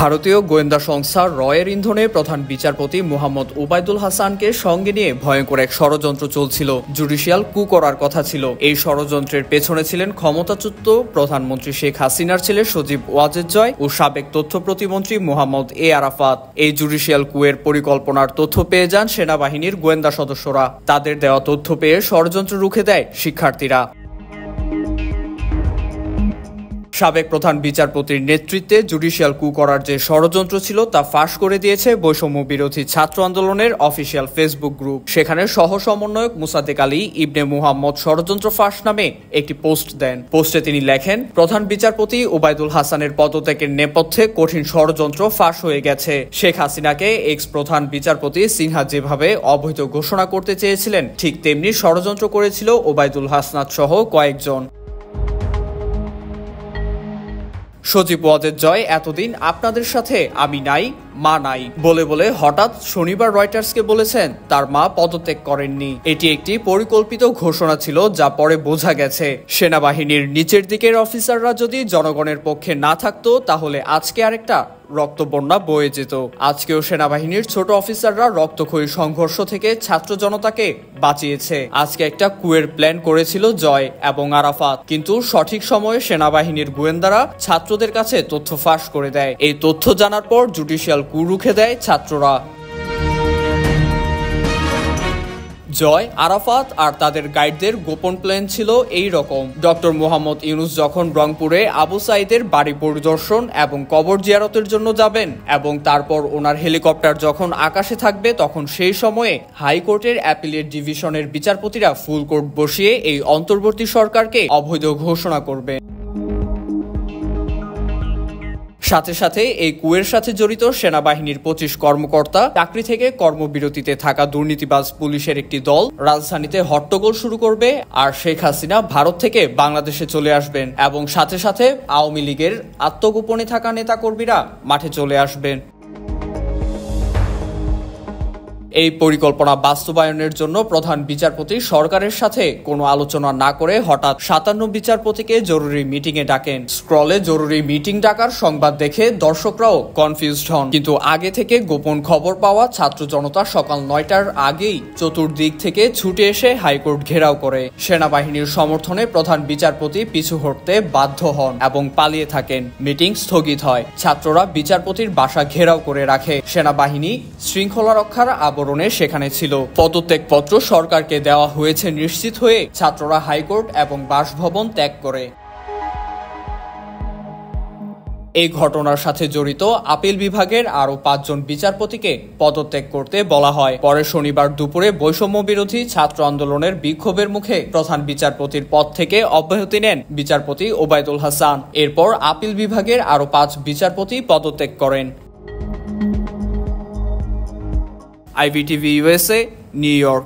ভারতীয় গোয়েন্দা সংস্থা রয়ের ইন্ধনে প্রধান বিচারপতি মোহাম্মদ ওবায়দুল হাসানকে সঙ্গে নিয়ে ভয়ঙ্কর এক ষড়যন্ত্র চলছিল। জুডিশিয়াল কু করার কথা ছিল। এই ষড়যন্ত্রের পেছনে ছিলেন ক্ষমতাচ্যুত প্রধানমন্ত্রী শেখ হাসিনার ছেলে সজীব ওয়াজেদ জয় ও সাবেক তথ্য প্রতিমন্ত্রী মোহাম্মদ এ আরাফাত। এই জুডিশিয়াল কুয়ের পরিকল্পনার তথ্য পেয়ে যান সেনাবাহিনীর গোয়েন্দা সদস্যরা। তাদের দেওয়া তথ্য পেয়ে ষড়যন্ত্র রুখে দেয় শিক্ষার্থীরা। সাবেক প্রধান বিচারপতির নেতৃত্বে জুডিশিয়াল কু করার যে ষড়যন্ত্র ছিল তা ফাঁস করে দিয়েছে বৈষম্য বিরোধী ছাত্র আন্দোলনের অফিসিয়াল ফেসবুক গ্রুপ। সেখানে সহ সমন্বয়ক মুসাদ্দেক আলী ইবনে মুহাম্মদ ষড়যন্ত্র ফাঁস নামে একটি পোস্ট দেন। পোস্টে তিনি লেখেন, প্রধান বিচারপতি ওবায়দুল হাসানের পদত্যাগের নেপথ্যে কঠিন ষড়যন্ত্র ফাঁস হয়ে গেছে। শেখ হাসিনাকে এক্স প্রধান বিচারপতি সিনহা যেভাবে অবৈধ ঘোষণা করতে চেয়েছিলেন, ঠিক তেমনি ষড়যন্ত্র করেছিল ওবায়দুল হাসনাত সহ কয়েকজন। সজীব ওয়াজেদ জয় এতদিন আপনাদের সাথে আমি নাই, মা নাই বলে বলে হঠাৎ শনিবার রয়টার্সকে বলেছেন তার মা পদত্যাগ করেননি। এটি একটি পরিকল্পিত ঘোষণা ছিল, যা পরে বোঝা গেছে। সেনাবাহিনীর নিচের দিকের অফিসাররা যদি জনগণের পক্ষে না থাকতো, তাহলে আজকে আরেকটা রক্তবন্যা বয়ে যেত। আজকেও সেনাবাহিনীর ছোট অফিসাররা রক্তক্ষয়ী সংঘর্ষ থেকে ছাত্র জনতাকে বাঁচিয়েছে। আজকে একটা কুয়ের প্ল্যান করেছিল জয় এবং আরাফাত, কিন্তু সঠিক সময়ে সেনাবাহিনীর গোয়েন্দারা ছাত্রদের কাছে তথ্য ফাঁস করে দেয়। এই তথ্য জানার পর জুডিশিয়াল কু রুখে দেয় ছাত্ররা। জয়, আরাফাত আর তাদের গাইডদের গোপন প্ল্যান ছিল এই রকম। ডক্টর মোহাম্মদ ইউনুস যখন রংপুরে আবু সাইদের বাড়ি পরিদর্শন এবং কবর জিয়ারতের জন্য যাবেন এবং তারপর ওনার হেলিকপ্টার যখন আকাশে থাকবে, তখন সেই সময়ে হাইকোর্টের অ্যাপিলেট ডিভিশনের বিচারপতিরা ফুল কোর্ট বসিয়ে এই অন্তর্বর্তী সরকারকে অবৈধ ঘোষণা করবে। সাথে সাথে এই কুয়ের সাথে জড়িত সেনাবাহিনীর 25 কর্মকর্তা, চাকরি থেকে কর্মবিরতিতে থাকা দুর্নীতিবাজ পুলিশের একটি দল রাজধানীতে হট্টগোল শুরু করবে। আর শেখ হাসিনা ভারত থেকে বাংলাদেশে চলে আসবেন এবং সাথে সাথে আওয়ামী লীগের আত্মগোপনে থাকা নেতাকর্মীরা মাঠে চলে আসবেন। এই পরিকল্পনা বাস্তবায়নের জন্য প্রধান বিচারপতি সরকারের সাথে কোনো আলোচনা না করে হঠাৎ 57 বিচারপতিকে জরুরি মিটিংয়ে ডাকেন। স্ক্রলে জরুরি মিটিং ডাকার সংবাদ দেখে দর্শকরাও কনফিউজড হন, কিন্তু আগে থেকে গোপন খবর পাওয়া ছাত্র জনতা সকাল 9টার আগেই চতুর্দিক থেকে ছুটে এসে হাইকোর্ট ঘেরাও করে। সেনাবাহিনীর সমর্থনে প্রধান বিচারপতি পিছু হটতে বাধ্য হন এবং পালিয়ে থাকেন। মিটিং স্থগিত হয়। ছাত্ররা বিচারপতির বাসা ঘেরাও করে রাখে। সেনাবাহিনী শৃঙ্খলা রক্ষার সেখানে ছিল। পদত্যাগপত্র সরকারকে দেওয়া হয়েছে নিশ্চিত হয়ে ছাত্ররা হাইকোর্ট এবং বাসভবন ত্যাগ করে। এই ঘটনার সাথে জড়িত আপিল বিভাগের আরো 5 জন বিচারপতিকে পদত্যাগ করতে বলা হয়। পরে শনিবার দুপুরে বৈষম্য বিরোধী ছাত্র আন্দোলনের বিক্ষোভের মুখে প্রধান বিচারপতির পদ থেকে অব্যাহতি নেন বিচারপতি ওবায়দুল হাসান। এরপর আপিল বিভাগের আরো 5 বিচারপতি পদত্যাগ করেন। IVTV USA, New York।